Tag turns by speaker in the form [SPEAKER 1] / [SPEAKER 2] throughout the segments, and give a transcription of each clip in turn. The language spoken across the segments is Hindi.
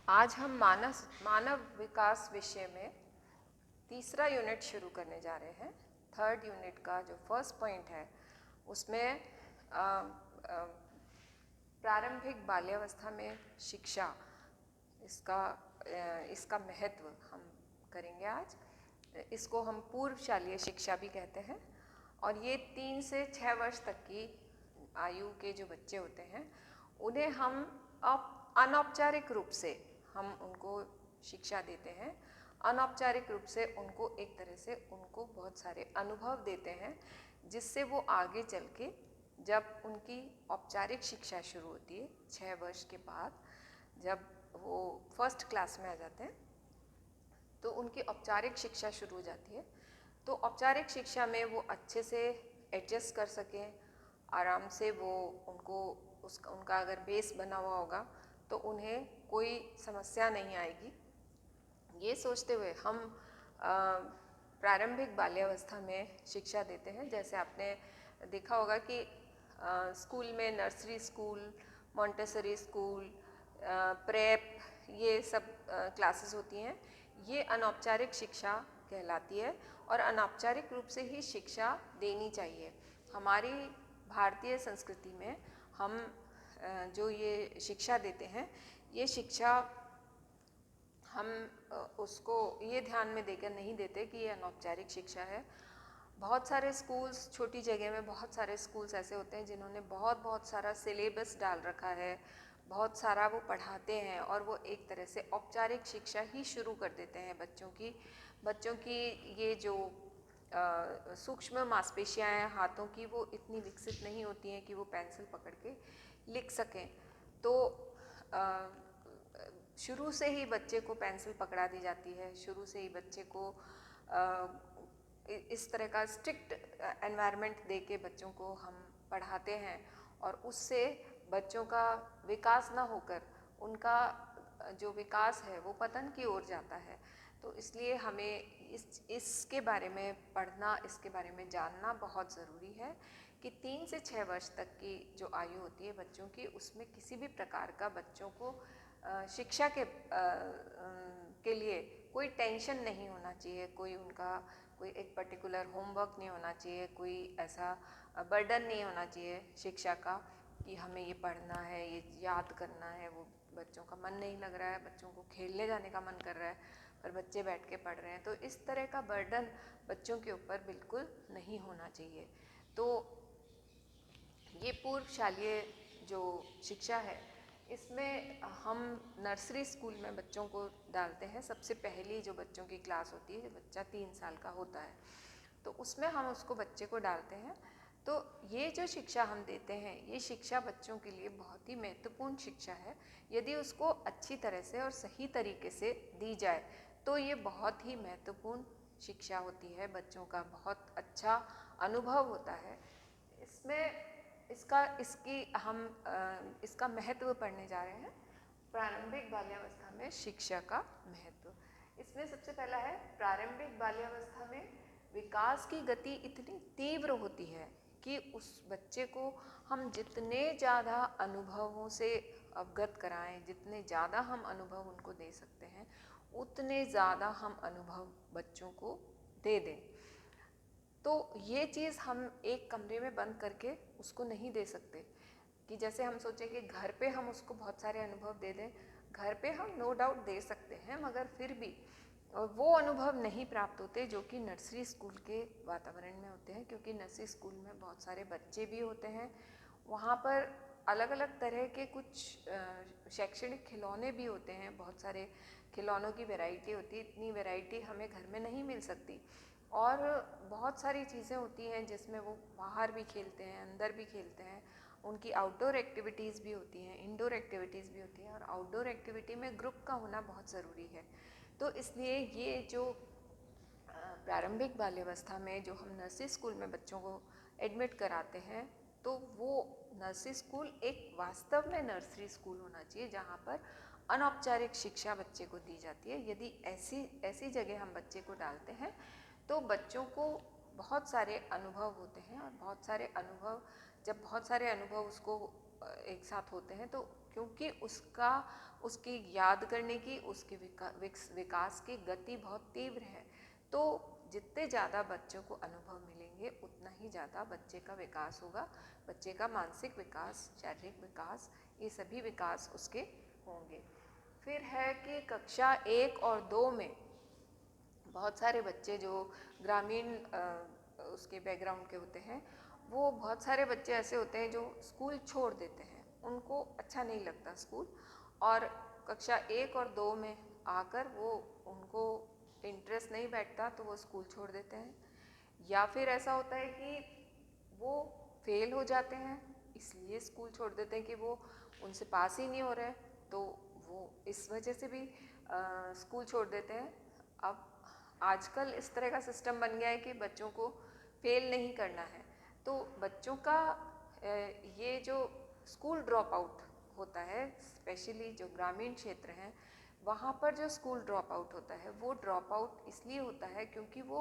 [SPEAKER 1] आज हम मानव विकास विषय में तीसरा यूनिट शुरू करने जा रहे हैं। थर्ड यूनिट का जो फर्स्ट पॉइंट है उसमें प्रारंभिक बाल्यावस्था में शिक्षा, इसका महत्व हम करेंगे आज। इसको हम पूर्वशालीय शिक्षा भी कहते हैं और ये 3 से 6 वर्ष तक की आयु के जो बच्चे होते हैं उन्हें हम अनौपचारिक रूप से हम उनको शिक्षा देते हैं। अनौपचारिक रूप से उनको एक तरह से उनको बहुत सारे अनुभव देते हैं जिससे वो आगे चल के जब उनकी औपचारिक शिक्षा शुरू होती है 6 वर्ष के बाद, जब वो फर्स्ट क्लास में आ जाते हैं तो उनकी औपचारिक शिक्षा शुरू हो जाती है। तो औपचारिक शिक्षा में वो अच्छे से एडजस्ट कर सकें, आराम से वो उनका अगर बेस बना हुआ होगा तो उन्हें कोई समस्या नहीं आएगी। ये सोचते हुए हम प्रारंभिक बाल्यावस्था में शिक्षा देते हैं। जैसे आपने देखा होगा कि स्कूल में nursery school, Montessori school, prep, ये सब क्लासेस होती हैं। ये अनौपचारिक शिक्षा कहलाती है और अनौपचारिक रूप से ही शिक्षा देनी चाहिए। हमारी भारतीय संस्कृति में हम जो ये शिक्षा देते हैं, ये शिक्षा हम उसको ये ध्यान में देकर नहीं देते कि ये अनौपचारिक शिक्षा है। बहुत सारे स्कूल्स, छोटी जगह में बहुत सारे स्कूल्स ऐसे होते हैं जिन्होंने बहुत सारा सिलेबस डाल रखा है, बहुत सारा वो पढ़ाते हैं और वो एक तरह से औपचारिक शिक्षा ही शुरू कर देते हैं बच्चों की ये जो सूक्ष्म मांसपेशियां हैं हाथों की, वो इतनी विकसित नहीं होती हैं कि वो पेंसिल पकड़ के लिख सकें। तो शुरू से ही बच्चे को पेंसिल पकड़ा दी जाती है, शुरू से ही बच्चे को इस तरह का स्ट्रिक्ट एनवायरनमेंट दे के बच्चों को हम पढ़ाते हैं और उससे बच्चों का विकास ना होकर उनका जो विकास है वो पतन की ओर जाता है। तो इसलिए हमें इसके बारे में पढ़ना, इसके बारे में जानना बहुत ज़रूरी है कि 3 से 6 वर्ष तक की जो आयु होती है बच्चों की, उसमें किसी भी प्रकार का बच्चों को शिक्षा के लिए कोई टेंशन नहीं होना चाहिए, कोई एक पर्टिकुलर होमवर्क नहीं होना चाहिए, कोई ऐसा बर्डन नहीं होना चाहिए शिक्षा का कि हमें ये पढ़ना है, ये याद करना है। वो बच्चों का मन नहीं लग रहा है, बच्चों को खेलने जाने का मन कर रहा है पर बच्चे बैठ के पढ़ रहे हैं, तो इस तरह का बर्डन बच्चों के ऊपर बिल्कुल नहीं होना चाहिए। तो ये पूर्वशालीय जो शिक्षा है, इसमें हम नर्सरी स्कूल में बच्चों को डालते हैं। सबसे पहली जो बच्चों की क्लास होती है, जब बच्चा 3 साल का होता है, तो उसमें हम उसको बच्चे को डालते हैं। तो ये जो शिक्षा हम देते हैं, ये शिक्षा बच्चों के लिए बहुत ही महत्वपूर्ण शिक्षा है। यदि उसको अच्छी तरह से और सही तरीके से दी जाए तो ये बहुत ही महत्वपूर्ण शिक्षा होती है, बच्चों का बहुत अच्छा अनुभव होता है। इसका महत्व पढ़ने जा रहे हैं, प्रारंभिक बाल्यावस्था में शिक्षा का महत्व। इसमें सबसे पहला है, प्रारंभिक बाल्यावस्था में विकास की गति इतनी तीव्र होती है कि उस बच्चे को हम जितने ज़्यादा अनुभवों से अवगत कराएं, जितने ज़्यादा हम अनुभव उनको दे सकते हैं, उतने ज़्यादा हम अनुभव बच्चों को दे दें। तो ये चीज़ हम एक कमरे में बंद करके उसको नहीं दे सकते कि जैसे हम सोचें कि घर पे हम उसको बहुत सारे अनुभव दे दें। घर पे हम नो डाउट दे सकते हैं, मगर फिर भी वो अनुभव नहीं प्राप्त होते जो कि नर्सरी स्कूल के वातावरण में होते हैं, क्योंकि नर्सरी स्कूल में बहुत सारे बच्चे भी होते हैं। वहाँ पर अलग अलग तरह के कुछ शैक्षणिक खिलौने भी होते हैं, बहुत सारे खिलौनों की वैरायटी होती है। इतनी वैरायटी हमें घर में नहीं मिल सकती और बहुत सारी चीज़ें होती हैं जिसमें वो बाहर भी खेलते हैं, अंदर भी खेलते हैं। उनकी आउटडोर एक्टिविटीज़ भी होती हैं, इंडोर एक्टिविटीज़ भी होती हैं, और आउटडोर एक्टिविटी में ग्रुप का होना बहुत ज़रूरी है। तो इसलिए ये जो प्रारंभिक बाल्यावस्था में जो हम नर्सरी स्कूल में बच्चों को एडमिट कराते हैं, तो वो नर्सरी स्कूल एक वास्तव में नर्सरी स्कूल होना चाहिए जहाँ पर अनौपचारिक शिक्षा बच्चे को दी जाती है। यदि ऐसी जगह हम बच्चे को डालते हैं तो बच्चों को बहुत सारे अनुभव होते हैं, और जब बहुत सारे अनुभव उसको एक साथ होते हैं, तो क्योंकि उसकी याद करने की, उसके विकास की गति बहुत तीव्र है, तो जितने ज़्यादा बच्चों को अनुभव मिलेंगे उतना ही ज़्यादा बच्चे का विकास होगा। बच्चे का मानसिक विकास, शारीरिक विकास, ये सभी विकास उसके होंगे। फिर है कि कक्षा 1 और 2 में बहुत सारे बच्चे जो ग्रामीण उसके बैकग्राउंड के होते हैं, वो बहुत सारे बच्चे ऐसे होते हैं जो स्कूल छोड़ देते हैं, उनको अच्छा नहीं लगता स्कूल, और कक्षा 1 और 2 में आकर वो उनको इंटरेस्ट नहीं बैठता तो वो स्कूल छोड़ देते हैं। या फिर ऐसा होता है कि वो फेल हो जाते हैं, इसलिए स्कूल छोड़ देते हैं कि वो उनसे पास ही नहीं हो रहे, तो वो इस वजह से भी स्कूल छोड़ देते हैं। अब आजकल इस तरह का सिस्टम बन गया है कि बच्चों को फेल नहीं करना है, तो बच्चों का ये जो स्कूल ड्रॉप आउट होता है, स्पेशली जो ग्रामीण क्षेत्र हैं वहाँ पर जो स्कूल ड्रॉप आउट होता है, वो ड्रॉप आउट इसलिए होता है क्योंकि वो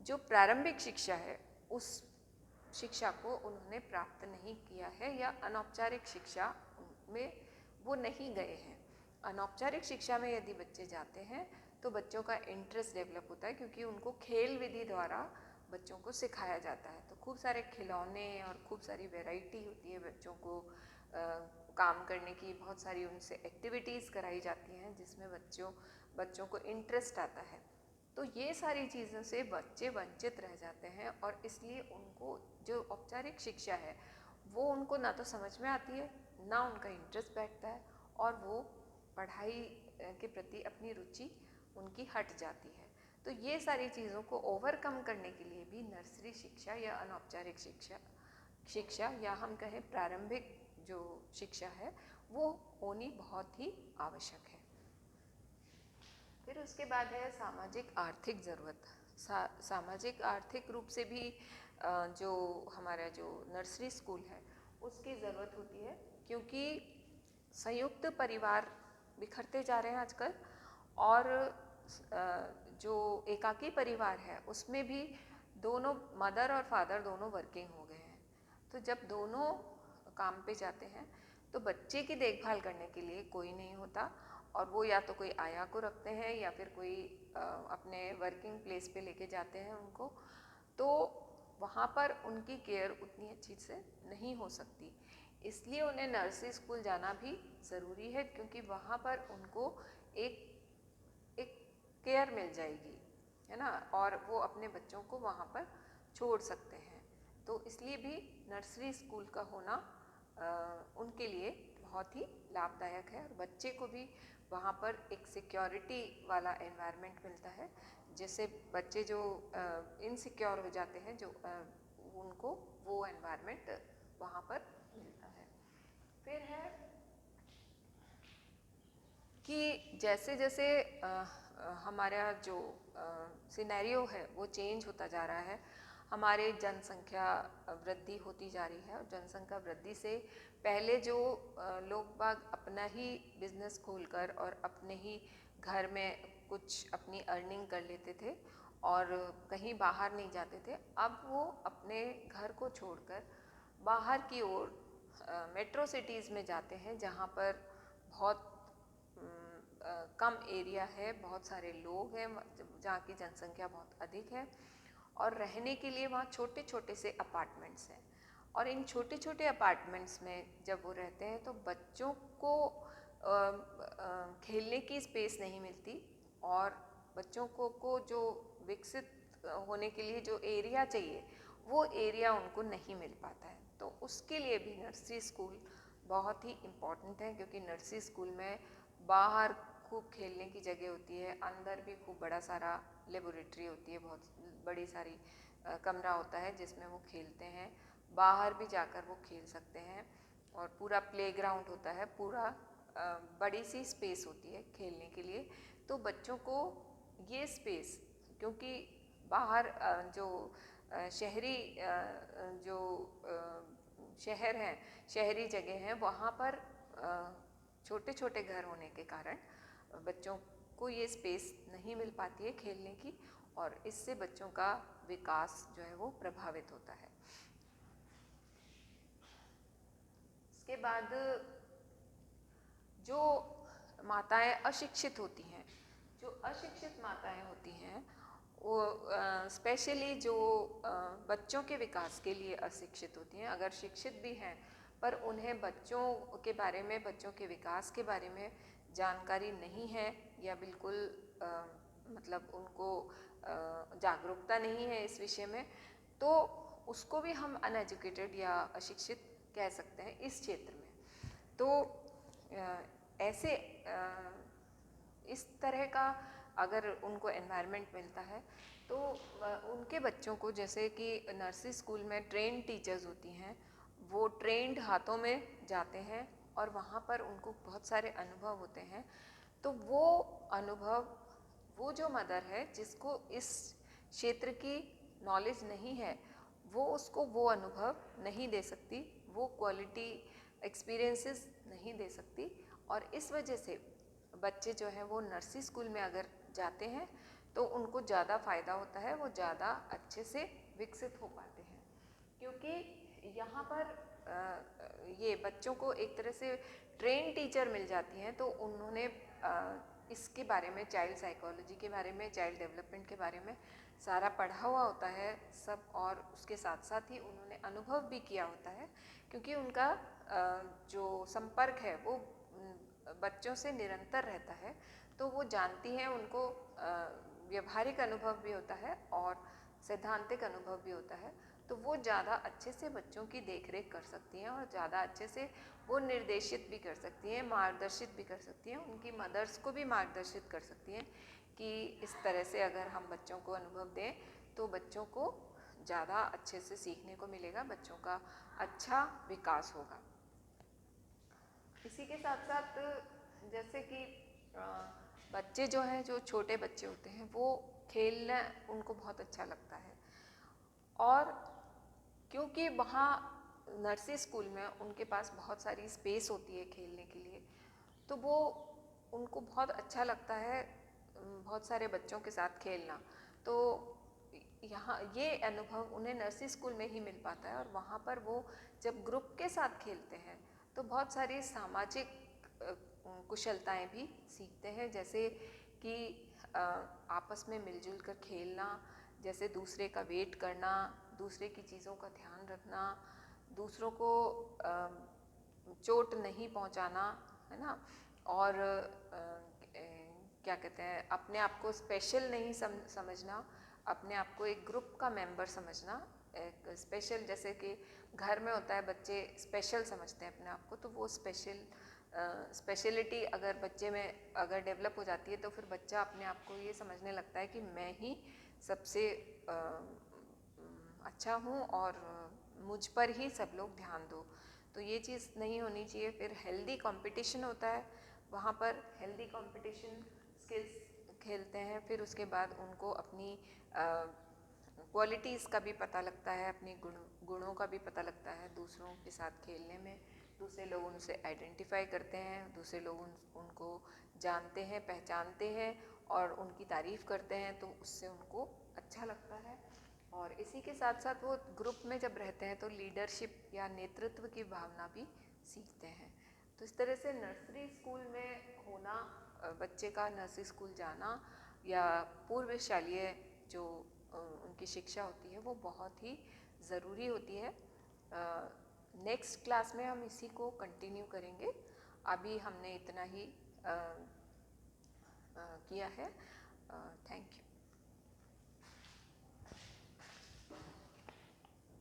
[SPEAKER 1] जो प्रारंभिक शिक्षा है उस शिक्षा को उन्होंने प्राप्त नहीं किया है, या अनौपचारिक शिक्षा में वो नहीं गए हैं। अनौपचारिक शिक्षा में यदि बच्चे जाते हैं तो बच्चों का इंटरेस्ट डेवलप होता है, क्योंकि उनको खेल विधि द्वारा बच्चों को सिखाया जाता है। तो खूब सारे खिलौने और खूब सारी वैरायटी होती है बच्चों को काम करने की, बहुत सारी उनसे एक्टिविटीज़ कराई जाती हैं जिसमें बच्चों को इंटरेस्ट आता है। तो ये सारी चीज़ों से बच्चे वंचित रह जाते हैं, और इसलिए उनको जो औपचारिक शिक्षा है वो उनको ना तो समझ में आती है, ना उनका इंटरेस्ट बैठता है, और वो पढ़ाई के प्रति अपनी रुचि उनकी हट जाती है। तो ये सारी चीज़ों को ओवरकम करने के लिए भी नर्सरी शिक्षा या अनौपचारिक शिक्षा या हम कहें प्रारंभिक जो शिक्षा है वो होनी बहुत ही आवश्यक है। फिर उसके बाद है सामाजिक आर्थिक ज़रूरत। सामाजिक आर्थिक रूप से भी जो हमारा जो नर्सरी स्कूल है उसकी ज़रूरत होती है, क्योंकि संयुक्त परिवार बिखरते जा रहे हैं आजकल, और जो एकाकी परिवार है उसमें भी दोनों मदर और फादर दोनों वर्किंग हो गए हैं। तो जब दोनों काम पे जाते हैं तो बच्चे की देखभाल करने के लिए कोई नहीं होता, और वो या तो कोई आया को रखते हैं या फिर कोई अपने वर्किंग प्लेस पे लेके जाते हैं उनको, तो वहाँ पर उनकी केयर उतनी अच्छी से नहीं हो सकती। इसलिए उन्हें नर्सरी स्कूल जाना भी ज़रूरी है, क्योंकि वहाँ पर उनको एक केयर मिल जाएगी, है ना, और वो अपने बच्चों को वहाँ पर छोड़ सकते हैं। तो इसलिए भी नर्सरी स्कूल का होना उनके लिए बहुत ही लाभदायक है, और बच्चे को भी वहाँ पर एक सिक्योरिटी वाला एनवायरनमेंट मिलता है, जिससे बच्चे जो इनसिक्योर हो जाते हैं, जो उनको वो एनवायरनमेंट वहाँ पर मिलता है। फिर है कि जैसे जैसे हमारा जो सिनेरियो है वो चेंज होता जा रहा है, हमारे जनसंख्या वृद्धि होती जा रही है, और जनसंख्या वृद्धि से पहले जो लोग बाग अपना ही बिजनेस खोलकर और अपने ही घर में कुछ अपनी अर्निंग कर लेते थे और कहीं बाहर नहीं जाते थे, अब वो अपने घर को छोड़कर बाहर की ओर मेट्रो सिटीज़ में जाते हैं, जहाँ पर बहुत कम एरिया है, बहुत सारे लोग हैं, जहाँ की जनसंख्या बहुत अधिक है, और रहने के लिए वहाँ छोटे छोटे से अपार्टमेंट्स हैं। और इन छोटे छोटे अपार्टमेंट्स में जब वो रहते हैं तो बच्चों को खेलने की स्पेस नहीं मिलती, और बच्चों को जो विकसित होने के लिए जो एरिया चाहिए वो एरिया उनको नहीं मिल पाता है। तो उसके लिए भी नर्सरी स्कूल बहुत ही इम्पॉर्टेंट है, क्योंकि नर्सरी स्कूल में बाहर खूब खेलने की जगह होती है, अंदर भी खूब बड़ा सारा लेबोरेटरी होती है, बहुत बड़ी सारी कमरा होता है जिसमें वो खेलते हैं, बाहर भी जाकर वो खेल सकते हैं, और पूरा प्लेग्राउंड होता है, पूरा बड़ी सी स्पेस होती है खेलने के लिए। तो बच्चों को ये स्पेस, क्योंकि बाहर जो शहरी जो शहर हैं, शहरी जगह हैं, वहाँ पर छोटे छोटे घर होने के कारण बच्चों को ये स्पेस नहीं मिल पाती है खेलने की, और इससे बच्चों का विकास जो है वो प्रभावित होता है। इसके बाद जो माताएं अशिक्षित होती हैं, जो अशिक्षित माताएं होती हैं वो स्पेशली जो बच्चों के विकास के लिए अशिक्षित होती हैं, अगर शिक्षित भी हैं पर उन्हें बच्चों के बारे में, बच्चों के विकास के बारे में जानकारी नहीं है या बिल्कुल मतलब उनको जागरूकता नहीं है इस विषय में, तो उसको भी हम अनएजुकेटेड या अशिक्षित कह सकते हैं इस क्षेत्र में। तो ऐसे इस तरह का अगर उनको एनवायरनमेंट मिलता है तो उनके बच्चों को, जैसे कि नर्सरी स्कूल में ट्रेंड टीचर्स होती हैं, वो ट्रेंड हाथों में जाते हैं और वहाँ पर उनको बहुत सारे अनुभव होते हैं। तो वो अनुभव, वो जो मदर है जिसको इस क्षेत्र की नॉलेज नहीं है, वो उसको वो अनुभव नहीं दे सकती, वो क्वालिटी एक्सपीरियंसेस नहीं दे सकती। और इस वजह से बच्चे जो हैं वो नर्सरी स्कूल में अगर जाते हैं तो उनको ज़्यादा फ़ायदा होता है, वो ज़्यादा अच्छे से विकसित हो पाते हैं, क्योंकि यहाँ पर ये बच्चों को एक तरह से ट्रेन टीचर मिल जाती हैं। तो उन्होंने इसके बारे में, चाइल्ड साइकोलॉजी के बारे में, चाइल्ड डेवलपमेंट के बारे में सारा पढ़ा हुआ होता है सब, और उसके साथ साथ ही उन्होंने अनुभव भी किया होता है, क्योंकि उनका जो संपर्क है वो बच्चों से निरंतर रहता है। तो वो जानती हैं, उनको व्यवहारिक अनुभव भी होता है और सैद्धांतिक अनुभव भी होता है। तो वो ज़्यादा अच्छे से बच्चों की देखरेख कर सकती हैं और ज़्यादा अच्छे से वो निर्देशित भी कर सकती हैं, मार्गदर्शित भी कर सकती हैं, उनकी मदर्स को भी मार्गदर्शित कर सकती हैं कि इस तरह से अगर हम बच्चों को अनुभव दें तो बच्चों को ज़्यादा अच्छे से सीखने को मिलेगा, बच्चों का अच्छा विकास होगा। इसी के साथ साथ जैसे कि बच्चे जो हैं, जो छोटे बच्चे होते हैं, वो खेलना उनको बहुत अच्छा लगता है, और क्योंकि वहाँ नर्सरी स्कूल में उनके पास बहुत सारी स्पेस होती है खेलने के लिए, तो वो उनको बहुत अच्छा लगता है बहुत सारे बच्चों के साथ खेलना। तो यहाँ ये अनुभव उन्हें नर्सरी स्कूल में ही मिल पाता है, और वहाँ पर वो जब ग्रुप के साथ खेलते हैं तो बहुत सारी सामाजिक कुशलताएं भी सीखते हैं, जैसे कि आपस में मिलजुल कर खेलना, जैसे दूसरे का वेट करना, दूसरे की चीज़ों का ध्यान रखना, दूसरों को चोट नहीं पहुंचाना, है ना, और क्या कहते हैं, अपने आप को स्पेशल नहीं समझना, अपने आप को एक ग्रुप का मेंबर समझना, एक स्पेशल, जैसे कि घर में होता है बच्चे स्पेशल समझते हैं अपने आप को, तो वो स्पेशलिटी अगर बच्चे में अगर डेवलप हो जाती है तो फिर बच्चा अपने आप को ये समझने लगता है कि मैं ही सबसे अच्छा हूँ और मुझ पर ही सब लोग ध्यान दो। तो ये चीज़ नहीं होनी चाहिए। फिर हेल्दी कंपटीशन होता है, वहाँ पर हेल्दी कंपटीशन स्किल्स खेलते हैं, फिर उसके बाद उनको अपनी क्वालिटीज़ का भी पता लगता है, अपनी गुणों का भी पता लगता है दूसरों के साथ खेलने में। दूसरे लोग उनसे आइडेंटिफाई करते हैं, दूसरे लोग उनको जानते हैं, पहचानते हैं और उनकी तारीफ़ करते हैं, तो उससे उनको अच्छा लगता है। और इसी के साथ साथ वो ग्रुप में जब रहते हैं तो लीडरशिप या नेतृत्व की भावना भी सीखते हैं। तो इस तरह से नर्सरी स्कूल में होना, बच्चे का नर्सरी स्कूल जाना या पूर्व शालेय जो उनकी शिक्षा होती है वो बहुत ही ज़रूरी होती है। नेक्स्ट क्लास में हम इसी को कंटिन्यू करेंगे। अभी हमने इतना ही किया है। Thank you.